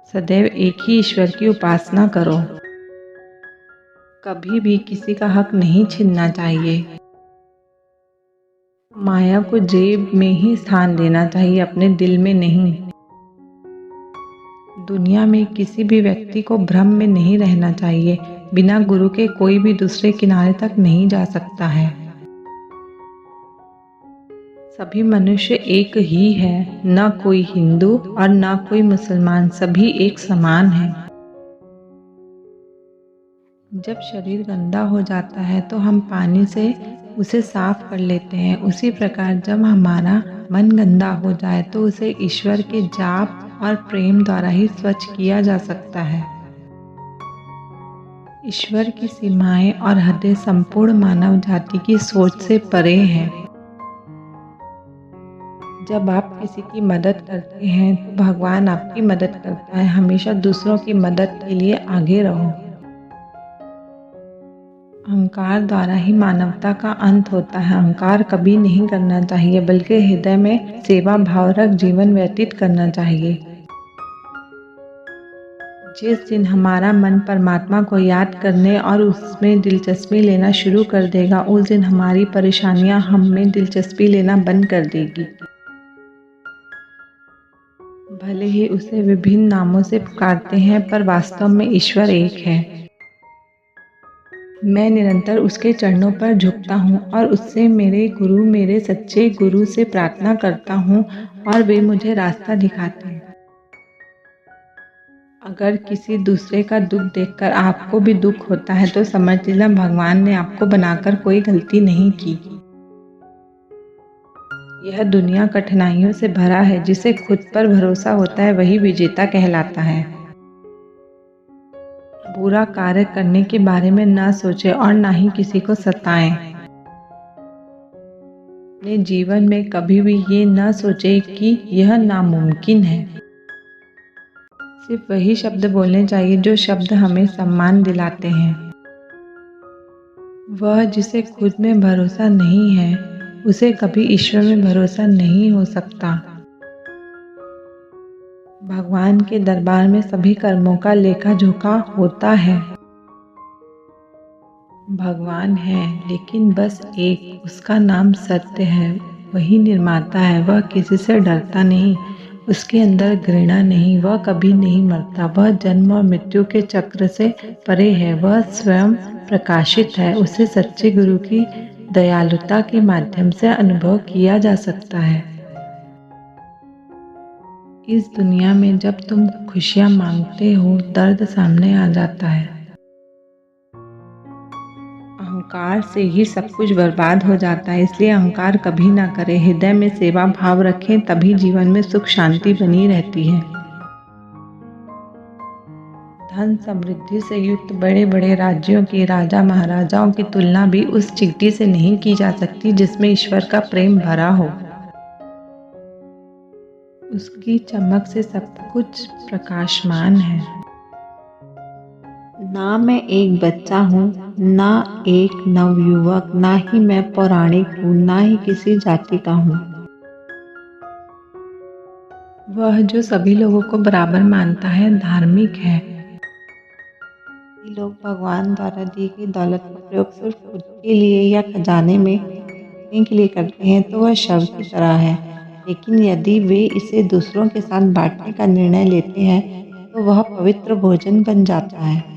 सदैव एक ही ईश्वर की उपासना करो। कभी भी किसी का हक नहीं छीनना चाहिए। माया को जेब में ही स्थान देना चाहिए, अपने दिल में नहीं। दुनिया में किसी भी व्यक्ति को भ्रम में नहीं रहना चाहिए। बिना गुरु के कोई भी दूसरे किनारे तक नहीं जा सकता है। सभी मनुष्य एक ही है, न कोई हिंदू और न कोई मुसलमान, सभी एक समान हैं। जब शरीर गंदा हो जाता है तो हम पानी से उसे साफ कर लेते हैं। उसी प्रकार जब हमारा मन गंदा हो जाए तो उसे ईश्वर के जाप और प्रेम द्वारा ही स्वच्छ किया जा सकता है। ईश्वर की सीमाएं और हदें संपूर्ण मानव जाति की सोच से परे हैं। जब आप किसी की मदद करते हैं तो भगवान आपकी मदद करता है। हमेशा दूसरों की मदद के लिए आगे रहो। अहंकार द्वारा ही मानवता का अंत होता है। अहंकार कभी नहीं करना चाहिए, बल्कि हृदय में सेवा भाव रख जीवन व्यतीत करना चाहिए। जिस दिन हमारा मन परमात्मा को याद करने और उसमें दिलचस्पी लेना शुरू कर देगा, उस दिन हमारी परेशानियां हम में दिलचस्पी लेना बंद कर देगी। भले ही उसे विभिन्न नामों से पुकारते हैं, पर वास्तव में ईश्वर एक है। मैं निरंतर उसके चरणों पर झुकता हूँ और उससे मेरे सच्चे गुरु से प्रार्थना करता हूँ और वे मुझे रास्ता दिखाते हैं। अगर किसी दूसरे का दुख देखकर आपको भी दुख होता है तो समझ लेना भगवान ने आपको बनाकर कोई गलती नहीं की। यह दुनिया कठिनाइयों से भरा है। जिसे खुद पर भरोसा होता है वही विजेता कहलाता है। बुरा कार्य करने के बारे में न सोचें और न ही किसी को सताएं। अपने जीवन में कभी भी ये न सोचें कि यह नामुमकिन है। सिर्फ वही शब्द बोलने चाहिए जो शब्द हमें सम्मान दिलाते हैं। वह जिसे खुद में भरोसा नहीं है, उसे कभी ईश्वर में भरोसा नहीं हो सकता। भगवान के दरबार में सभी कर्मों का लेखा जोखा होता है। भगवान है, लेकिन बस एक, उसका नाम सत्य है। वही निर्माता है। वह किसी से डरता नहीं, उसके अंदर घृणा नहीं, वह कभी नहीं मरता, वह जन्म और मृत्यु के चक्र से परे है, वह स्वयं प्रकाशित है। उसे सच्चे गुरु की दयालुता के माध्यम से अनुभव किया जा सकता है। इस दुनिया में जब तुम खुशियां मांगते हो, दर्द सामने आ जाता है। अहंकार से ही सब कुछ बर्बाद हो जाता है, इसलिए अहंकार कभी ना करें। हृदय में सेवा भाव रखें, तभी जीवन में सुख शांति बनी रहती है। धन समृद्धि से युक्त बड़े बड़े राज्यों के राजा महाराजाओं की तुलना भी उस चींटी से नहीं की जा सकती जिसमें ईश्वर का प्रेम भरा हो। उसकी चमक से सब कुछ प्रकाशमान है। ना मैं एक बच्चा हूँ, ना एक नवयुवक, ना ही मैं पौराणिक हूँ, ना ही किसी जाति का हूँ। वह जो सभी लोगों को बराबर मानता है धार्मिक है। लोग भगवान द्वारा दी गई दौलत का प्रयोग सिर्फ खुद के लिए या खजाने में रखने के लिए करते हैं तो वह शव की तरह है। लेकिन यदि वे इसे दूसरों के साथ बांटने का निर्णय लेते हैं तो वह पवित्र भोजन बन जाता है।